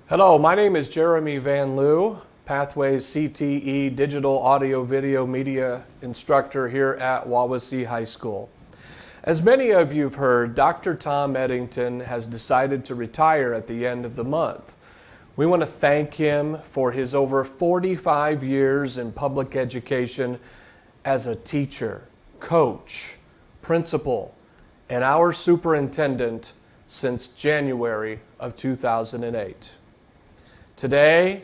Hello, my name is Jeremy Van Lue, Pathways CTE Digital Audio Video Media Instructor here at Wawasee High School. As many of you have heard, Dr. Tom Eddington has decided to retire at the end of the month. We want to thank him for his over 45 years in public education as a teacher, coach, principal, and our superintendent since January of 2008. Today,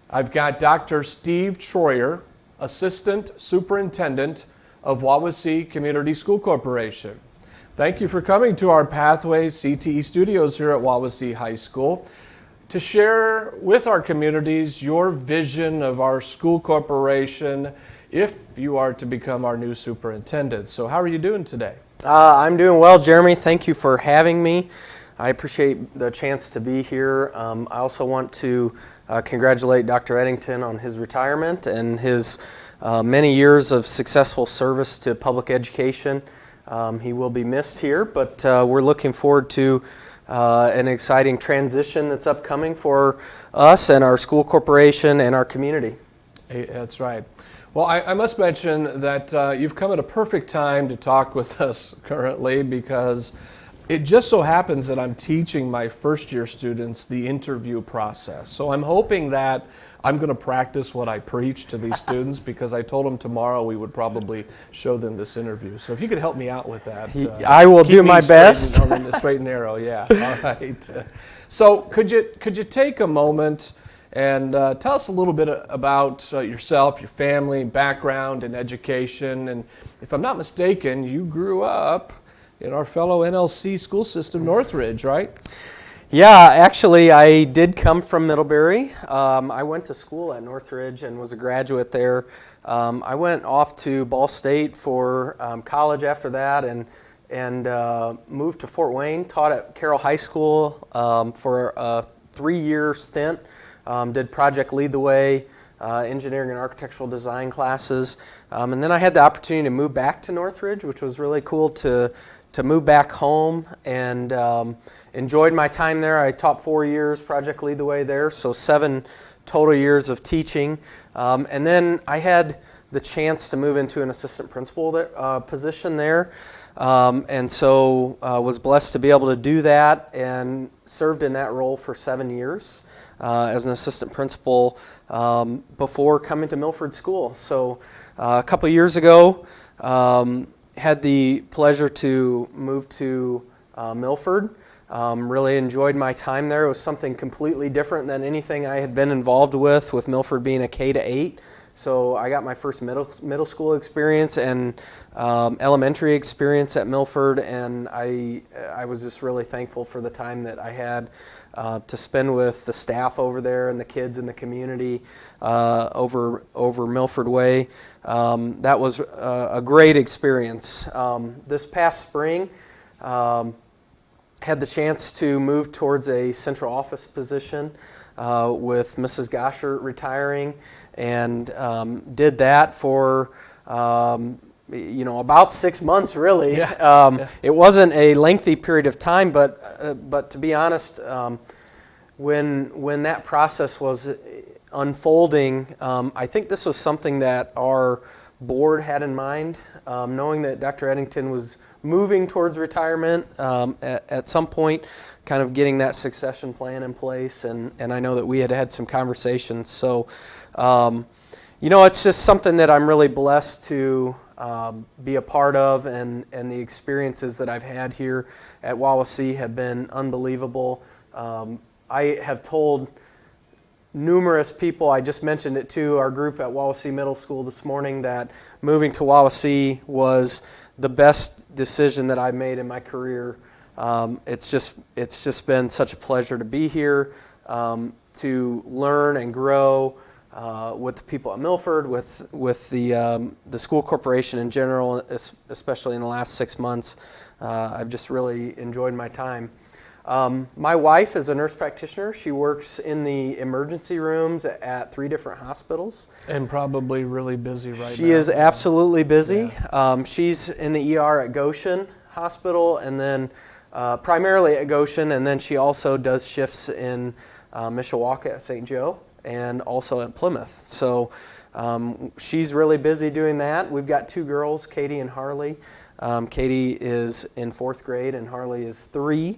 I've got Dr. Steve Troyer, Assistant Superintendent of Wawasee Community School Corporation. Thank you for coming to our Pathways CTE studios here at Wawasee High School to share with our communities your vision of our school corporation if you are to become our new superintendent. So how are you doing today? I'm doing well, Jeremy. Thank you for having me. I appreciate the chance to be here. I also want to congratulate Dr. Eddington on his retirement and his many years of successful service to public education. He will be missed here, but we're looking forward to an exciting transition that's upcoming for us and our school corporation and our community. Hey, that's right. Well, I must mention that you've come at a perfect time to talk with us currently, because it just so happens that I'm teaching my first year students the interview process. So I'm hoping that I'm going to practice what I preach to these students, because I told them tomorrow we would probably show them this interview. So if you could help me out with that. I will do my best. On the straight and narrow, yeah. All right. So could you take a moment and tell us a little bit about yourself, your family, background, and education. And if I'm not mistaken, you grew up in our fellow NLC school system, Northridge, right? Yeah, actually, I did come from Middlebury. I went to school at Northridge and was a graduate there. I went off to Ball State for college after that, and moved to Fort Wayne, taught at Carroll High School for a 3-year stint. Did Project Lead the Way, engineering and architectural design classes. And then I had the opportunity to move back to Northridge, which was really cool to move back home, and enjoyed my time there. I taught 4 years Project Lead the Way there, so 7 total years of teaching. And then I had the chance to move into an assistant principal position there. And so was blessed to be able to do that, and served in that role for 7 years as an assistant principal before coming to Milford School. So a couple years ago, had the pleasure to move to Milford. Really enjoyed my time there. It was something completely different than anything I had been involved with Milford being a K-8. So I got my first middle school experience and elementary experience at Milford, and I was just really thankful for the time that I had to spend with the staff over there and the kids in the community over Milford Way. That was a great experience. This past spring, had the chance to move towards a central office position with Mrs. Gosher retiring, and did that for about 6 months, really. Yeah. It wasn't a lengthy period of time, but to be honest, when that process was unfolding, I think this was something that our board had in mind, knowing that Dr. Eddington was moving towards retirement at some point, kind of getting that succession plan in place, and I know that we had some conversations. So, it's just something that I'm really blessed to be a part of, and the experiences that I've had here at Wawasee have been unbelievable. I have told numerous people, I just mentioned it to our group at Wawasee Middle School this morning, that moving to Wawasee was the best decision that I've made in my career. It's just been such a pleasure to be here, to learn and grow with the people at Milford, with the school corporation in general, especially in the last 6 months. I've just really enjoyed my time. My wife is a nurse practitioner. She works in the emergency rooms at 3 different hospitals. And probably really busy right now. She is absolutely busy. Yeah. She's in the ER at Goshen Hospital, and then primarily at Goshen, and then she also does shifts in Mishawaka at St. Joe, and also at Plymouth. So she's really busy doing that. We've got 2 girls, Katie and Harley. Katie is in 4th grade and Harley is 3.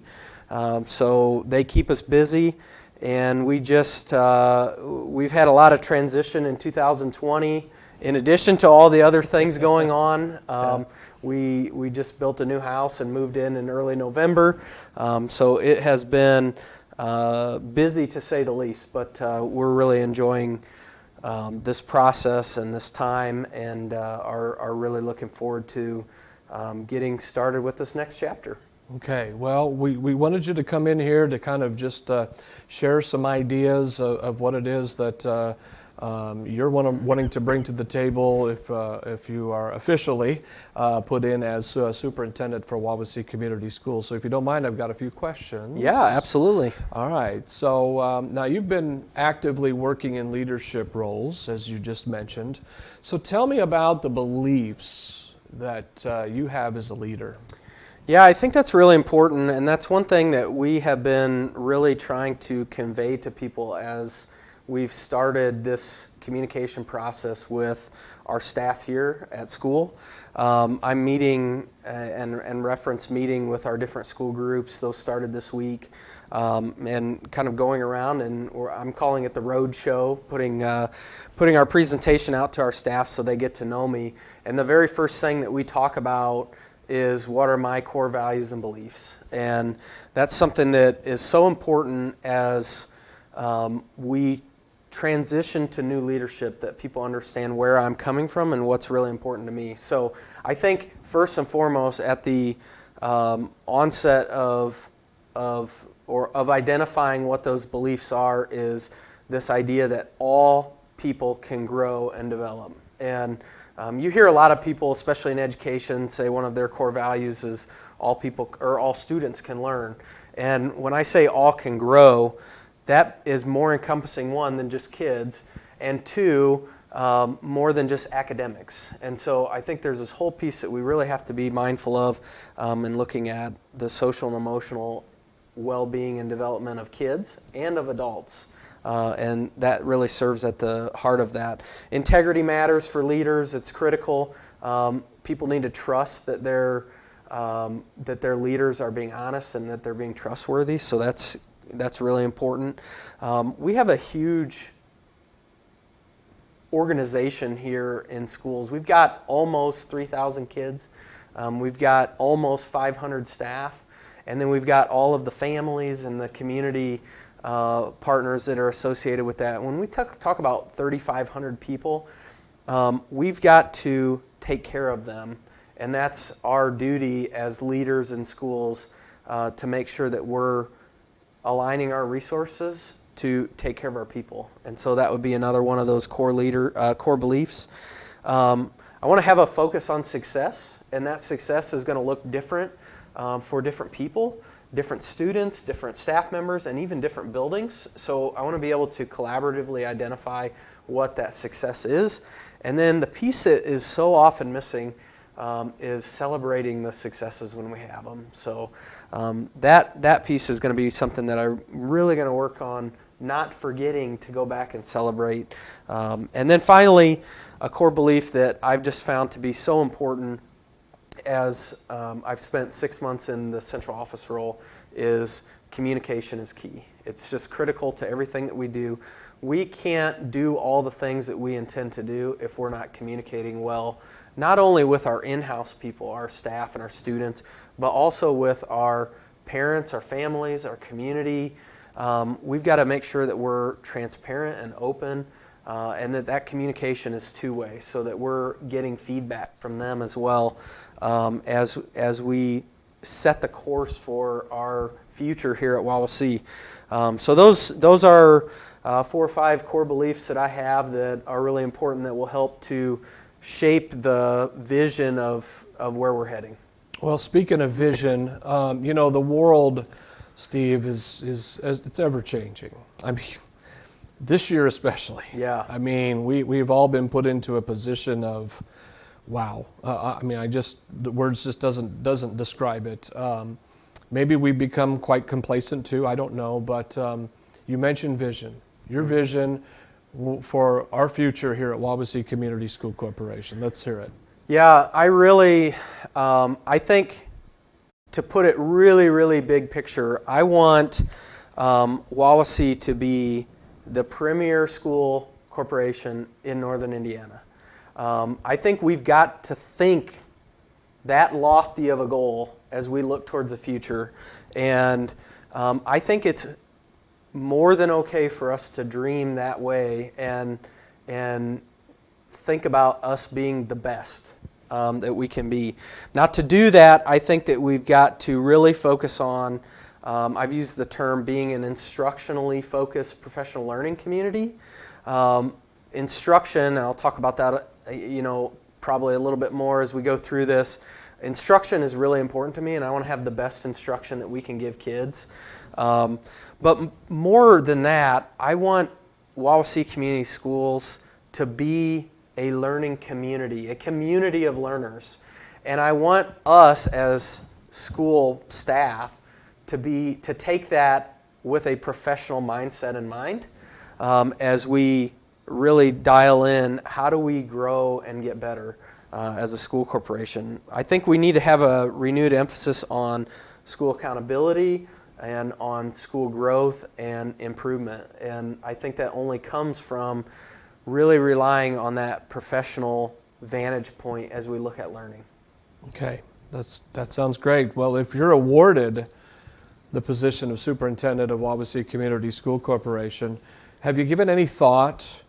So they keep us busy, and we've had a lot of transition in 2020. In addition to all the other things going on, we just built a new house and moved in early November. So it has been busy to say the least, but we're really enjoying this process and this time, and are really looking forward to getting started with this next chapter. Okay, well, we wanted you to come in here to kind of just share some ideas of what it is that you're wanting to bring to the table if you are officially put in as superintendent for Wawasee Community Schools. So if you don't mind, I've got a few questions. Yeah, absolutely. All right, so now you've been actively working in leadership roles, as you just mentioned. So tell me about the beliefs that you have as a leader. Yeah, I think that's really important, and that's one thing that we have been really trying to convey to people as we've started this communication process with our staff here at school. I'm meeting and reference meeting with our different school groups. Those started this week, and kind of going around, and I'm calling it the road show, putting our presentation out to our staff so they get to know me. And the very first thing that we talk about is, what are my core values and beliefs? And that's something that is so important as we transition to new leadership, that people understand where I'm coming from and what's really important to me. So I think first and foremost, at the onset of identifying what those beliefs are, is this idea that all people can grow and develop. And you hear a lot of people, especially in education, say one of their core values is all people or all students can learn. And when I say all can grow, that is more encompassing, one, than just kids, and two, more than just academics. And so I think there's this whole piece that we really have to be mindful of in looking at the social and emotional well-being and development of kids and of adults. And that really serves at the heart of that. Integrity matters for leaders. It's critical. People need to trust that their leaders are being honest and that they're being trustworthy. So that's really important. We have a huge organization here in schools. We've got almost 3,000 kids. We've got almost 500 staff. And then we've got all of the families and the community partners that are associated with that. When we talk about 3,500 people, we've got to take care of them. And that's our duty as leaders in schools, to make sure that we're aligning our resources to take care of our people. And so that would be another one of those core beliefs. I want to have a focus on success, and that success is going to look different for different people, different students, different staff members, and even different buildings. So I want to be able to collaboratively identify what that success is. And then the piece that is so often missing is celebrating the successes when we have them. So that piece is going to be something that I'm really going to work on, not forgetting to go back and celebrate. And then finally, a core belief that I've just found to be so important as I've spent 6 months in the central office role is communication is key. It's just critical to everything that we do. We can't do all the things that we intend to do if we're not communicating well, not only with our in-house people, our staff and our students, but also with our parents, our families, our community. We've got to make sure that we're transparent and open, and that communication is two-way, so that we're getting feedback from them as well, as we set the course for our future here at Wawasee. So those are 4 or 5 core beliefs that I have that are really important, that will help to shape the vision of where we're heading. Well, speaking of vision, the world, Steve, is it's ever changing. I mean, this year especially. Yeah. I mean, we've all been put into a position of, wow. The words just doesn't describe it. Maybe we become quite complacent too. I don't know, but you mentioned vision. Your vision for our future here at Wawasee Community School Corporation. Let's hear it. Yeah, I really, I think, to put it really, really big picture, I want Wawasee to be the premier school corporation in Northern Indiana. I think we've got to think that lofty of a goal as we look towards the future. And I think it's more than okay for us to dream that way and think about us being the best that we can be. Now, to do that, I think that we've got to really focus on, I've used the term being an instructionally focused professional learning community. Instruction, I'll talk about that, probably a little bit more as we go through this. Instruction is really important to me, and I want to have the best instruction that we can give kids. But more than that, I want Wawasee Community Schools to be a learning community, a community of learners. And I want us as school staff to take that with a professional mindset in mind as we really dial in how do we grow and get better as a school corporation. I think we need to have a renewed emphasis on school accountability and on school growth and improvement. And I think that only comes from really relying on that professional vantage point as we look at learning. Okay, that sounds great. Well, if you're awarded the position of Superintendent of Wawasee Community School Corporation, have you given any thought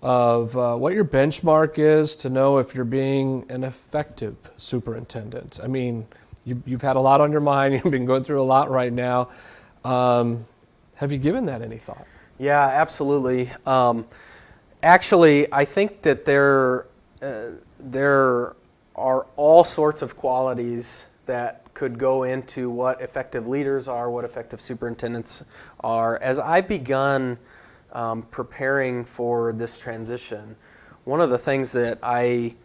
of what your benchmark is to know if you're being an effective superintendent? I mean, you've had a lot on your mind. You've been going through a lot right now. Have you given that any thought? Yeah, absolutely. Actually, I think that there are all sorts of qualities that could go into what effective leaders are, what effective superintendents are. As I've begun preparing for this transition, one of the things that I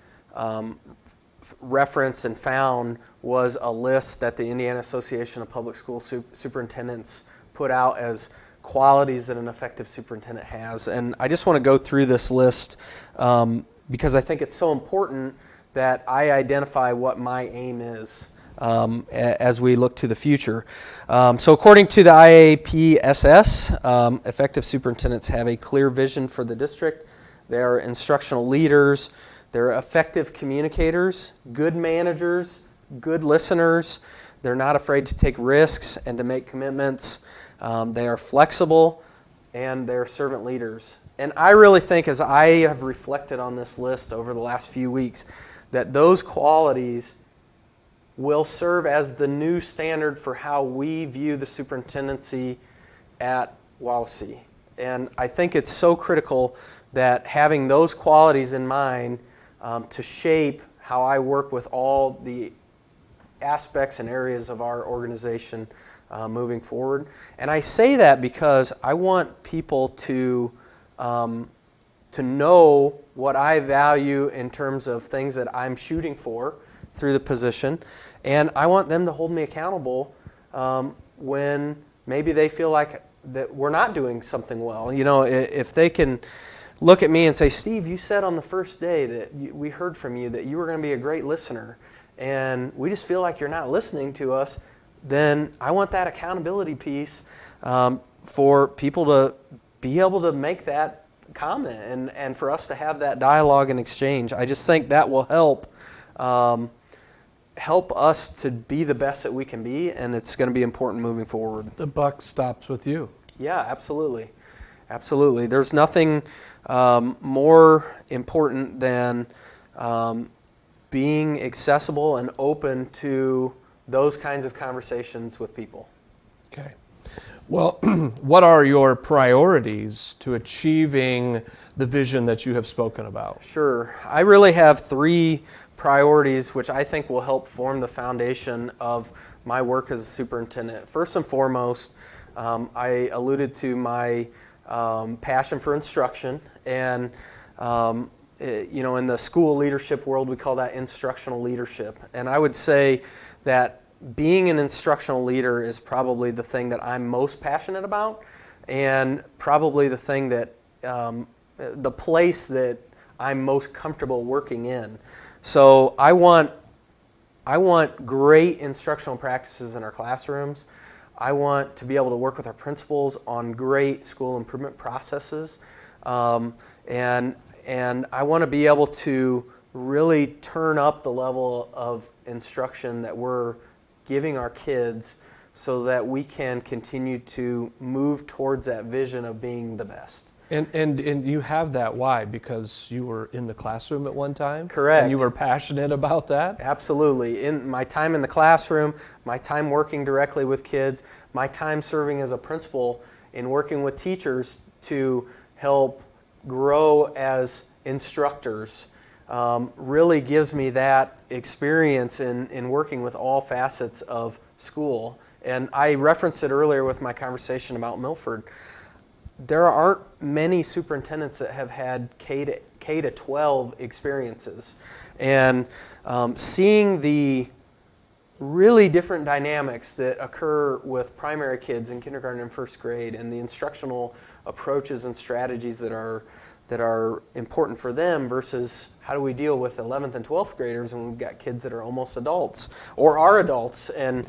referenced and found was a list that the Indiana Association of Public School Superintendents put out as qualities that an effective superintendent has. And I just want to go through this list because I think it's so important that I identify what my aim is as we look to the future. So according to the IAPSS, effective superintendents have a clear vision for the district. They are instructional leaders. They're effective communicators, good managers, good listeners. They're not afraid to take risks and to make commitments. They are flexible, and they're servant leaders. And I really think, as I have reflected on this list over the last few weeks, that those qualities will serve as the new standard for how we view the superintendency at Wawasee. And I think it's so critical that having those qualities in mind to shape how I work with all the aspects and areas of our organization moving forward. And I say that because I want people to know what I value in terms of things that I'm shooting for through the position, and I want them to hold me accountable when maybe they feel like that we're not doing something well. You know, if they can look at me and say, Steve, you said on the first day that we heard from you that you were going to be a great listener, and we just feel like you're not listening to us, then I want that accountability piece for people to be able to make that comment and for us to have that dialogue and exchange. I just think that will help us to be the best that we can be, and it's going to be important moving forward. The buck stops with you. Yeah, absolutely. Absolutely. There's nothing more important than being accessible and open to those kinds of conversations with people. Okay. Well, what are your priorities to achieving the vision that you have spoken about? Sure. I really have three priorities which I think will help form the foundation of my work as a superintendent. First and foremost, I alluded to my passion for instruction, and in the school leadership world we call that instructional leadership. And I would say that being an instructional leader is probably the thing that I'm most passionate about. and probably the thing that, the place that I'm most comfortable working in. So I want great instructional practices in our classrooms. I want to be able to work with our principals on great school improvement processes. And I want to be able to really turn up the level of instruction that we're giving our kids so that we can continue to move towards that vision of being the best. And you have that. Why? Because you were in the classroom at one time? Correct. And you were passionate about that? Absolutely. In my time in the classroom, my time working directly with kids, my time serving as a principal in working with teachers to help grow as instructors really gives me that experience in working with all facets of school. And I referenced it earlier with my conversation about Milford. There aren't many superintendents that have had K to 12 experiences. And seeing the really different dynamics that occur with primary kids in kindergarten and first grade, and the instructional approaches and strategies that are important for them versus how do we deal with 11th and 12th graders when we've got kids that are almost adults or are adults and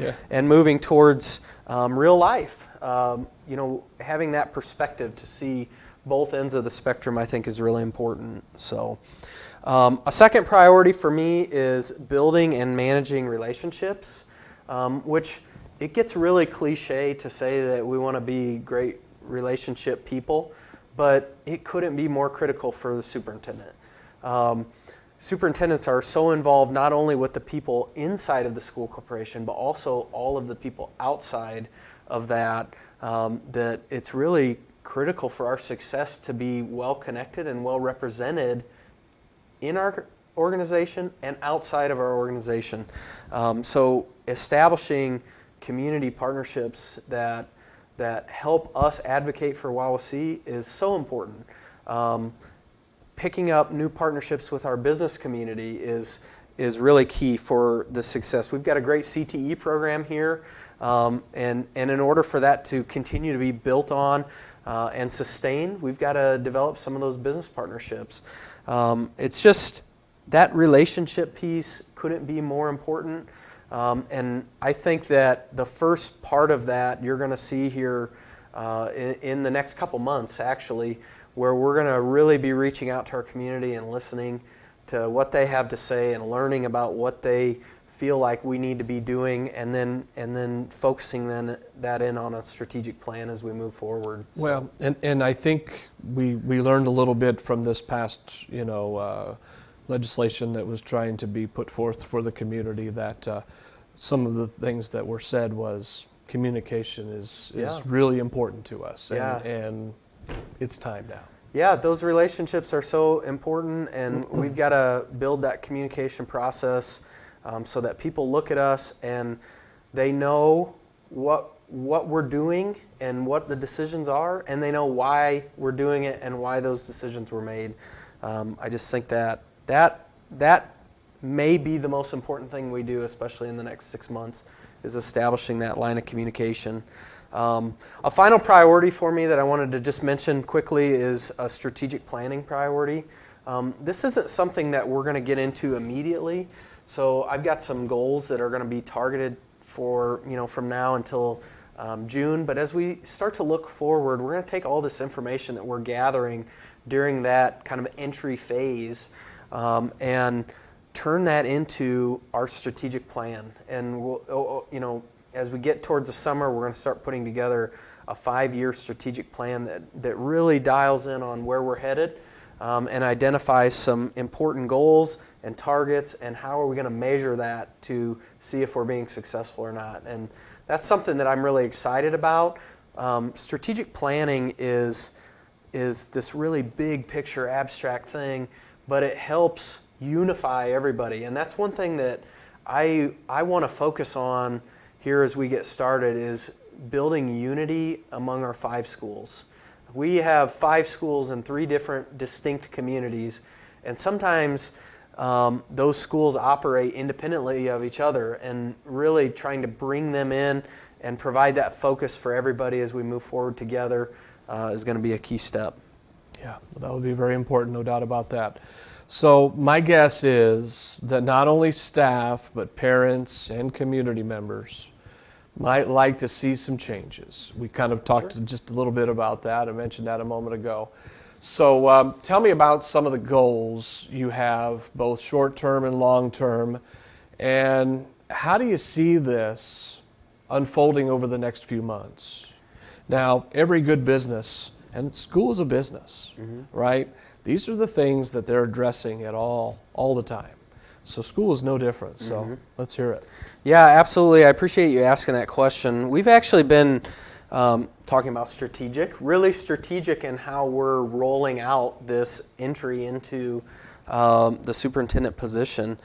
moving towards real life. Having that perspective to see both ends of the spectrum, I think, is really important. So a second priority for me is building and managing relationships, which it gets really cliche to say that we want to be great relationship people, but it couldn't be more critical for the superintendent. Superintendents are so involved not only with the people inside of the school corporation, but also all of the people outside of that, that it's really critical for our success to be well connected and well represented in our organization and outside of our organization. So establishing community partnerships that help us advocate for Wawasee is so important. Picking up new partnerships with our business community is really key for the success. We've got a great CTE program here, and in order for that to continue to be built on and sustained, we've got to develop some of those business partnerships. It's just that relationship piece couldn't be more important. And I think that the first part of that you're going to see here in the next couple months, actually, where we're going to really be reaching out to our community and listening to what they have to say and learning about what they feel like we need to be doing, and then focusing that in on a strategic plan as we move forward. So. Well, and I think we learned a little bit from this past legislation that was trying to be put forth for the community, that some of the things that were said was communication is really important to us, and it's time now. Yeah, those relationships are so important, and we've got to build that communication process so that people look at us and they know what we're doing and what the decisions are, and they know why we're doing it and why those decisions were made. I just think that may be the most important thing we do, especially in the next 6 months, is establishing that line of communication. A final priority for me that I wanted to just mention quickly is a strategic planning priority. This isn't something that we're going to get into immediately, so I've got some goals that are going to be targeted for, from now until June, but as we start to look forward, we're going to take all this information that we're gathering during that kind of entry phase and turn that into our strategic plan. And we'll, as we get towards the summer, we're going to start putting together a 5-year strategic plan that really dials in on where we're headed and identifies some important goals and targets, and how are we going to measure that to see if we're being successful or not. And that's something that I'm really excited about. Strategic planning is this really big picture, abstract thing, but it helps unify everybody. And that's one thing that I want to focus on here as we get started, is building unity among our 5 schools. We have 5 schools in 3 different distinct communities, and sometimes those schools operate independently of each other, and really trying to bring them in and provide that focus for everybody as we move forward together is going to be a key step. Yeah, well, that would be very important, no doubt about that. So my guess is that not only staff, but parents and community members might like to see some changes. We kind of talked just a little bit about that. I mentioned that a moment ago. So tell me about some of the goals you have, both short-term and long-term, and how do you see this unfolding over the next few months? Now, every good business, and school is a business, right? These are the things that they're addressing at all the time. So school is no different, so let's hear it. Yeah, absolutely. I appreciate you asking that question. We've actually been talking about really strategic in how we're rolling out this entry into the superintendent position.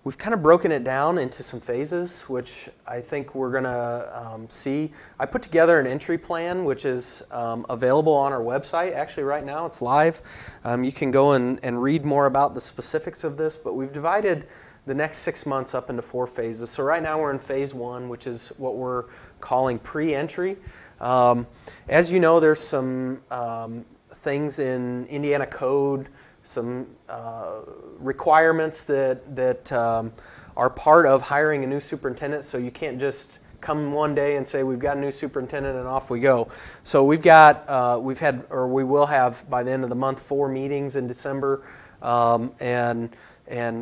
We've kind of broken it down into some phases, which I think we're going to see. I put together an entry plan, which is available on our website. Actually, right now it's live. You can go and read more about the specifics of this, but we've divided the next 6 months up into 4 phases. So right now we're in phase 1, which is what we're calling pre-entry. As you know, there's some things in Indiana code, some requirements that are part of hiring a new superintendent, so you can't just come one day and say we've got a new superintendent and off we go. So we will have by the end of the month 4 meetings in December, and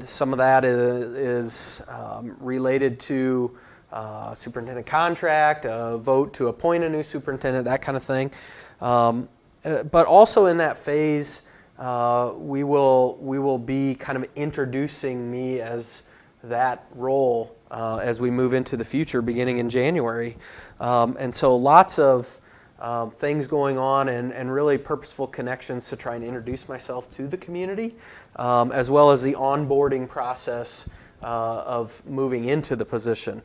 some of that is related to superintendent contract, a vote to appoint a new superintendent, that kind of thing. But also in that phase, we will be kind of introducing me as that role as we move into the future beginning in January. And so lots of things going on and really purposeful connections to try and introduce myself to the community, as well as the onboarding process of moving into the position.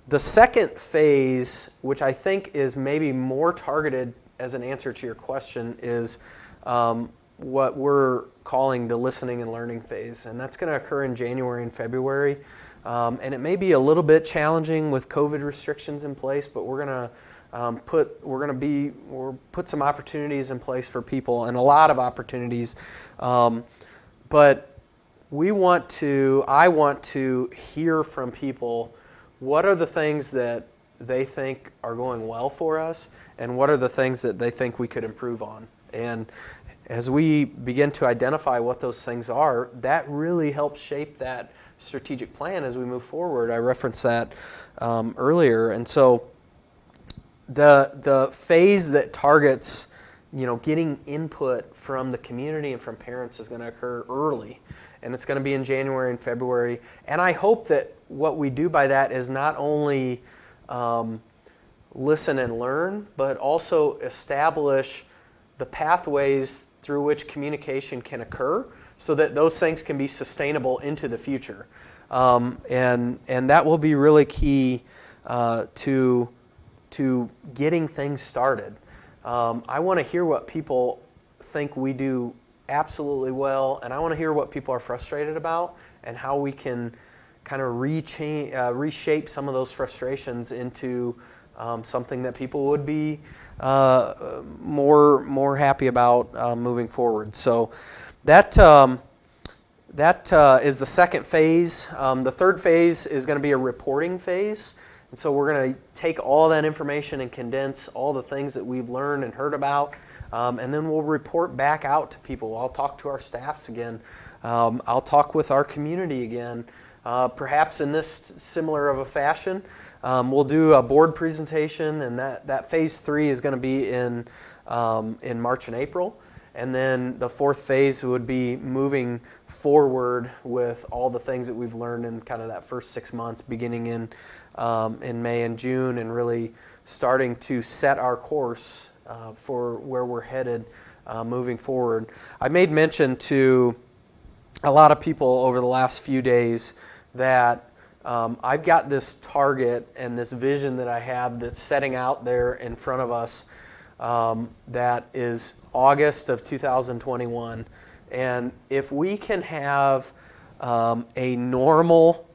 The second phase, which I think is maybe more targeted as an answer to your question, is what we're calling the listening and learning phase, and that's going to occur in January and February. And it may be a little bit challenging with COVID restrictions in place, but we're going to put some opportunities in place for people, and a lot of opportunities. But I want to hear from people. What are the things that they think are going well for us, and what are the things that they think we could improve on? And as we begin to identify what those things are, that really helps shape that strategic plan as we move forward. I referenced that earlier. And so the phase that targets getting input from the community and from parents is going to occur early, and it's going to be in January and February. And I hope that what we do by that is not only listen and learn, but also establish the pathways through which communication can occur so that those things can be sustainable into the future. And that will be really key to getting things started. I want to hear what people think we do absolutely well, and I want to hear what people are frustrated about and how we can kind of reshape some of those frustrations into something that people would be more happy about moving forward. So that is the second phase. The third phase is going to be a reporting phase. And so we're going to take all that information and condense all the things that we've learned and heard about, and then we'll report back out to people. I'll talk to our staffs again. I'll talk with our community again. Perhaps in this similar of a fashion, we'll do a board presentation, and that phase 3 is going to be in March and April. And then the fourth phase would be moving forward with all the things that we've learned in kind of that first 6 months, beginning in May and June, and really starting to set our course for where we're headed moving forward. I made mention to a lot of people over the last few days that I've got this target and this vision that I have that's setting out there in front of us that is August of 2021. And if we can have a normal,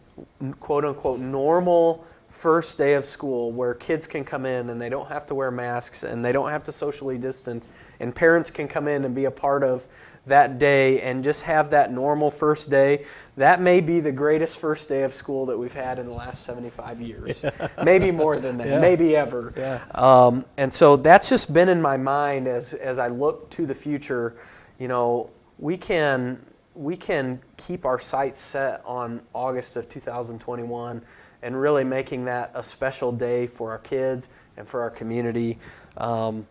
quote unquote, normal first day of school where kids can come in and they don't have to wear masks and they don't have to socially distance, and parents can come in and be a part of that day and just have that normal first day, that may be the greatest first day of school that we've had in the last 75 years. Maybe more than that, maybe ever. Yeah. And so that's just been in my mind as I look to the future. We can keep our sights set on August of 2021 and really making that a special day for our kids and for our community. And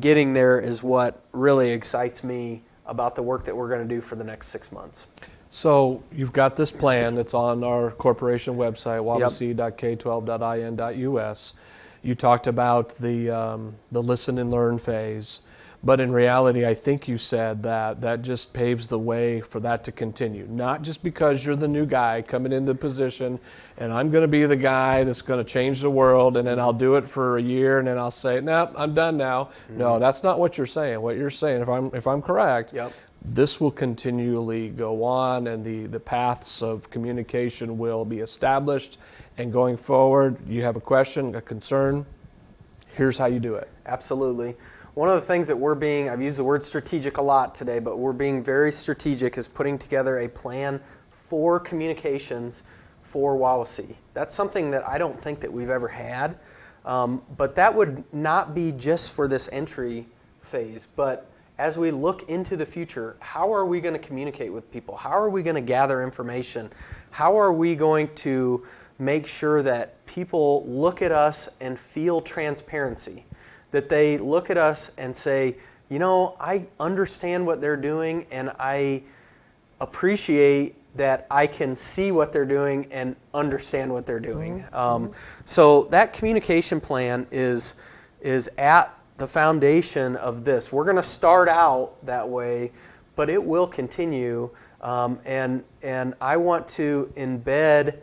getting there is what really excites me about the work that we're going to do for the next 6 months. So you've got this plan that's on our corporation website, wawasee.k12.in.us. You talked about the listen and learn phase. But in reality, I think you said that just paves the way for that to continue. Not just because you're the new guy coming into the position and I'm going to be the guy that's going to change the world and then I'll do it for a year and then I'll say, nope, I'm done now. Mm-hmm. No, that's not what you're saying. What you're saying, if I'm correct, this will continually go on and the paths of communication will be established. And going forward, you have a question, a concern, here's how you do it. Absolutely. One of the things that I've used the word strategic a lot today, but we're being very strategic, is putting together a plan for communications for Wawasee. That's something that I don't think that we've ever had, but that would not be just for this entry phase, but as we look into the future, how are we going to communicate with people? How are we going to gather information? How are we going to make sure that people look at us and feel transparency? That they look at us and say, I understand what they're doing and I appreciate that I can see what they're doing and understand what they're doing. So that communication plan is at the foundation of this. We're going to start out that way, but it will continue. And I want to embed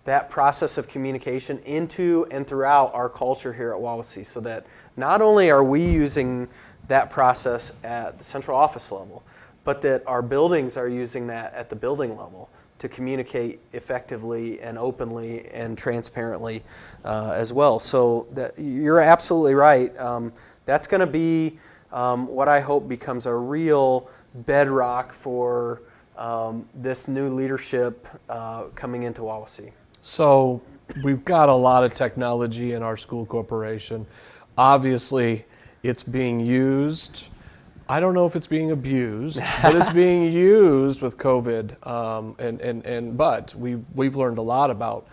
that process of communication into and throughout our culture here at Wawasee, so that not only are we using that process at the central office level, but that our buildings are using that at the building level to communicate effectively and openly and transparently as well. So you're absolutely right. That's going to be what I hope becomes a real bedrock for this new leadership coming into Wawasee. So we've got a lot of technology in our school corporation. Obviously, it's being used. I don't know if it's being abused, but it's being used with COVID. But we've learned a lot about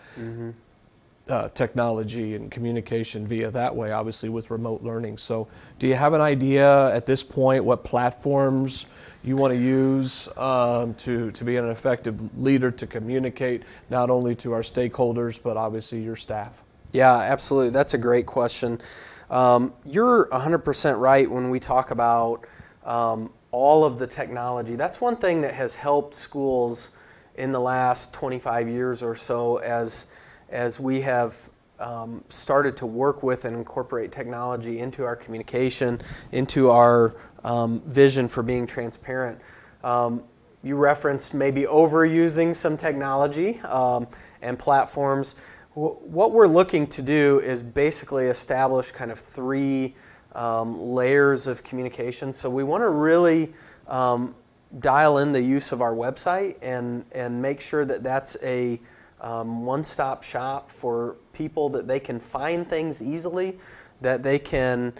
technology and communication via that way, obviously with remote learning. So do you have an idea at this point what platforms you want to use to be an effective leader to communicate not only to our stakeholders but obviously your staff? Yeah, absolutely. That's a great question. You're 100% right when we talk about all of the technology. That's one thing that has helped schools in the last 25 years or so as we have started to work with and incorporate technology into our communication, into our vision for being transparent. You referenced maybe overusing some technology and platforms. What we're looking to do is basically establish kind of 3 layers of communication. So we want to really dial in the use of our website and make sure that that's a one-stop shop for people, that they can find things easily, that they can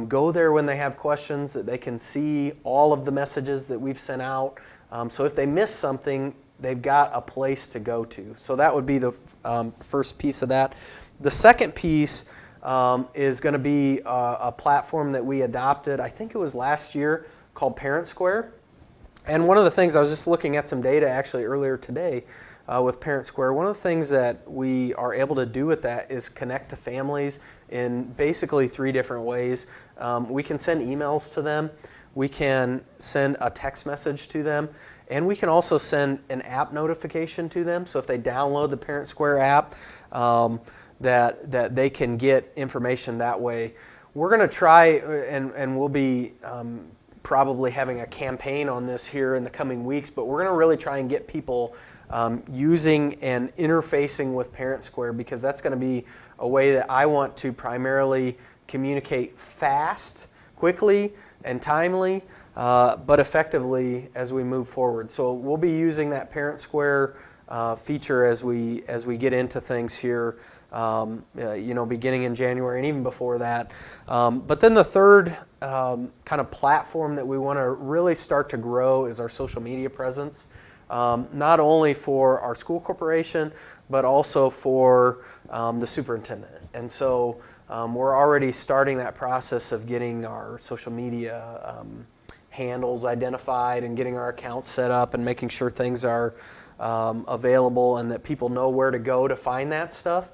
go there when they have questions, that they can see all of the messages that we've sent out. So if they miss something, they've got a place to go to. So that would be the first piece of that. The second piece is going to be a platform that we adopted, I think it was last year, called Parent Square. And one of the things, I was just looking at some data actually earlier today with Parent Square. One of the things that we are able to do with that is connect to families in basically 3 different ways. We can send emails to them, we can send a text message to them, and we can also send an app notification to them. So if they download the Parent Square app, that they can get information that way. We're going to try, and we'll be probably having a campaign on this here in the coming weeks, but we're going to really try and get people using and interfacing with Parent Square, because that's going to be a way that I want to primarily communicate fast, quickly, and timely, but effectively as we move forward. So we'll be using that Parent Square feature as we get into things here, beginning in January and even before that. But then the third kind of platform that we want to really start to grow is our social media presence, not only for our school corporation, but also for the superintendent. And so we're already starting that process of getting our social media handles identified and getting our accounts set up and making sure things are available and that people know where to go to find that stuff.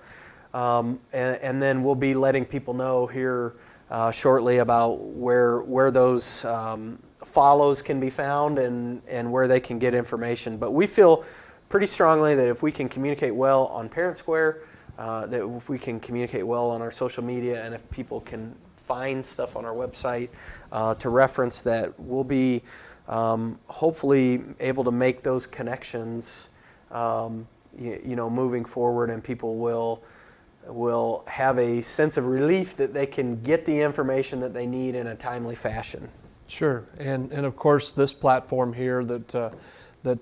And then we'll be letting people know here shortly about where those follows can be found and where they can get information. But we feel pretty strongly that if we can communicate well on Parent Square, that if we can communicate well on our social media, and if people can find stuff on our website to reference, that we'll be hopefully able to make those connections moving forward, and people will have a sense of relief that they can get the information that they need in a timely fashion. Sure, and of course this platform here that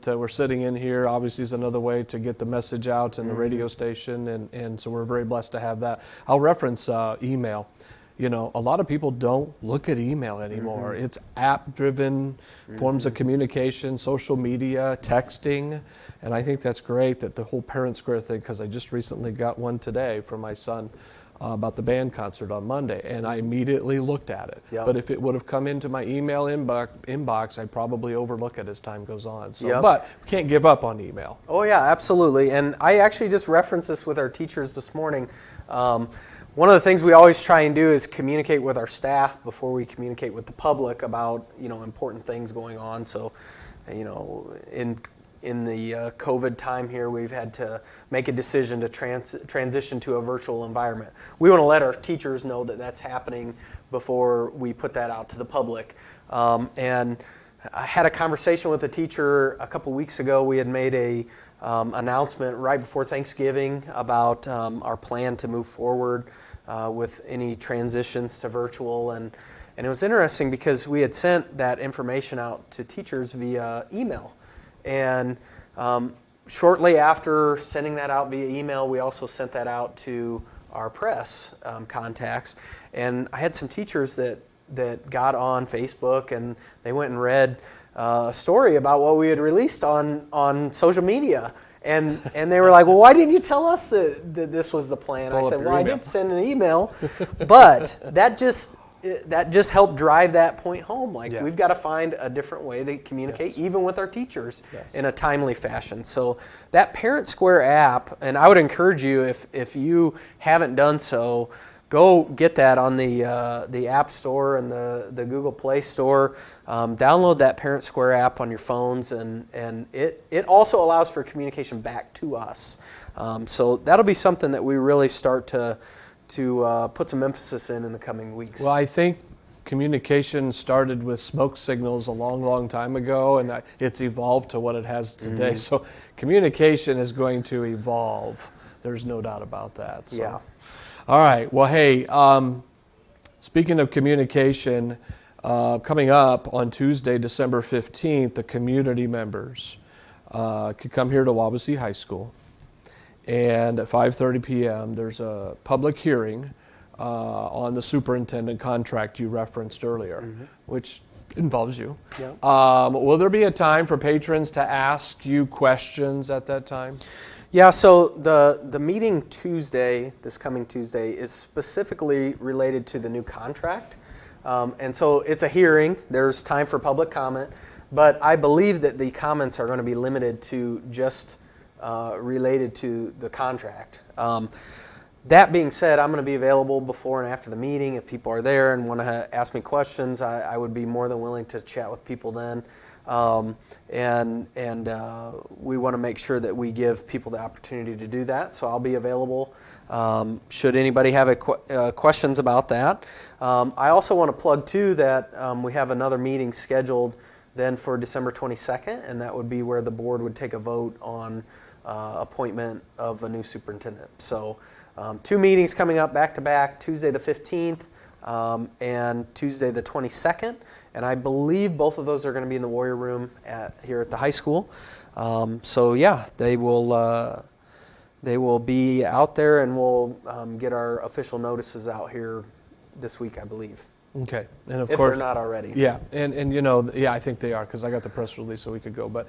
we're sitting in here obviously is another way to get the message out in the radio station, and so we're very blessed to have that. I'll reference email. A lot of people don't look at email anymore. It's app-driven forms of communication, social media, texting, and I think that's great that the whole Parent Square thing, because I just recently got one today from my son about the band concert on Monday, and I immediately looked at it. Yep. But if it would have come into my email inbox, I'd probably overlook it as time goes on. So, Yep. But we can't give up on email. Oh yeah, absolutely. And I actually just referenced this with our teachers this morning. One of the things we always try and do is communicate with our staff before we communicate with the public about important things going on. So, in the COVID time here, we've had to make a decision to transition to a virtual environment. We want to let our teachers know that that's happening before we put that out to the public. And I had a conversation with a teacher a couple weeks ago. We had made a announcement right before Thanksgiving about our plan to move forward with any transitions to virtual, and it was interesting because we had sent that information out to teachers via email, and shortly after sending that out via email, we also sent that out to our press contacts, and I had some teachers that got on Facebook and they went and read a story about what we had released on social media. And they were like, well, why didn't you tell us that this was the plan? I said, well, I did send an email, but that just helped drive that point home. We've got to find a different way to communicate, even with our teachers, in a timely fashion. So that Parent Square app, and I would encourage you, if you haven't done so, go get that on the App Store and the Google Play Store. Download that Parent Square app on your phones, and it also allows for communication back to us. So that'll be something that we really start to put some emphasis in the coming weeks. Well, I think communication started with smoke signals a long, long time ago, and it's evolved to what it has today. So communication is going to evolve. There's no doubt about that. So. Yeah. All right. Well, hey, speaking of communication, coming up on Tuesday, December 15th, the community members could come here to Wawasee High School. And at 5:30 p.m., there's a public hearing on the superintendent contract you referenced earlier, which involves you. Yep. Will there be a time for patrons to ask you questions at that time? Yeah, so the meeting Tuesday, this coming Tuesday, is specifically related to the new contract. And so it's a hearing. There's time for public comment. But I believe that the comments are going to be limited to just related to the contract. That being said, I'm going to be available before and after the meeting. If people are there and want to ask me questions, I would be more than willing to chat with people then. We want to make sure that we give people the opportunity to do that. So I'll be available should anybody have questions about that. I also want to plug too that we have another meeting scheduled then for December 22nd, and that would be where the board would take a vote on appointment of a new superintendent. So 2 meetings coming up back to back, Tuesday the 15th and Tuesday the 22nd, and I believe both of those are going to be in the Warrior Room here at the high school. So yeah, they will be out there, and we'll get our official notices out here this week, I believe. Okay, and of if course they're not already. Yeah, and you know, yeah, I think they are, because I got the press release a week ago. But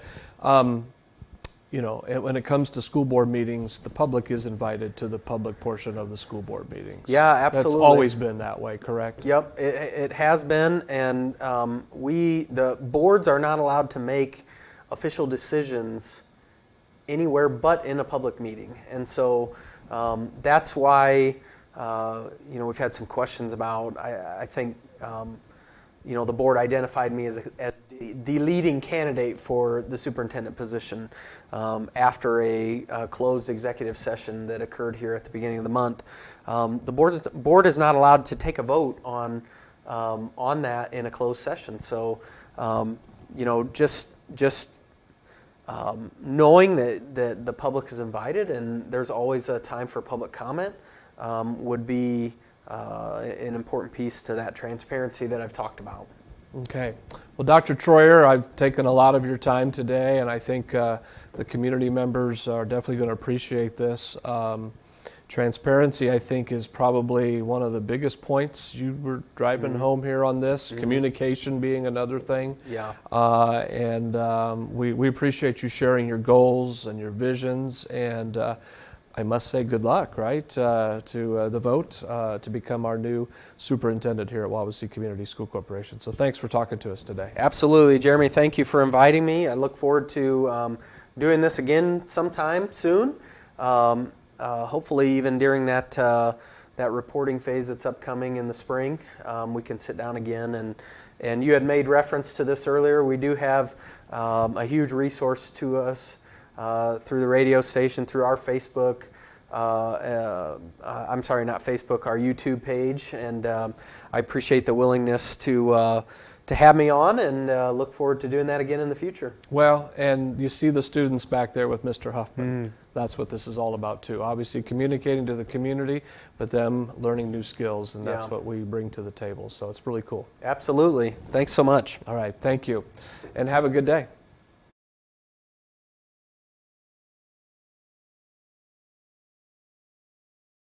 you know, when it comes to school board meetings, the public is invited to the public portion of the school board meetings. Yeah, absolutely. That's always been that way, correct? Yep, it has been, and the boards are not allowed to make official decisions anywhere but in a public meeting, and so that's why you know, we've had some questions about. I think you know, the board identified me as the leading candidate for the superintendent position after a closed executive session that occurred here at the beginning of the month. The board is not allowed to take a vote on that in a closed session. So you know, just knowing that the public is invited and there's always a time for public comment would be an important piece to that transparency that I've talked about. Okay. Well, Dr. Troyer, I've taken a lot of your time today, and I think the community members are definitely going to appreciate this. Transparency, I think, is probably one of the biggest points you were driving home here on this. Communication being another thing. Yeah. We appreciate you sharing your goals and your visions, and I must say good luck, right, to the vote to become our new superintendent here at Wawasee Community School Corporation. So thanks for talking to us today. Absolutely, Jeremy. Thank you for inviting me. I look forward to doing this again sometime soon. Hopefully, even during that reporting phase that's upcoming in the spring, we can sit down again. And you had made reference to this earlier. We do have a huge resource to us. Through the radio station, through our Facebook, I'm sorry, not Facebook, our YouTube page, and I appreciate the willingness to have me on, and look forward to doing that again in the future. Well, and you see the students back there with Mr. Huffman. That's what this is all about too. Obviously communicating to the community, but them learning new skills, and that's what we bring to the table. So it's really cool. Absolutely. Thanks so much. All right, thank you, and have a good day.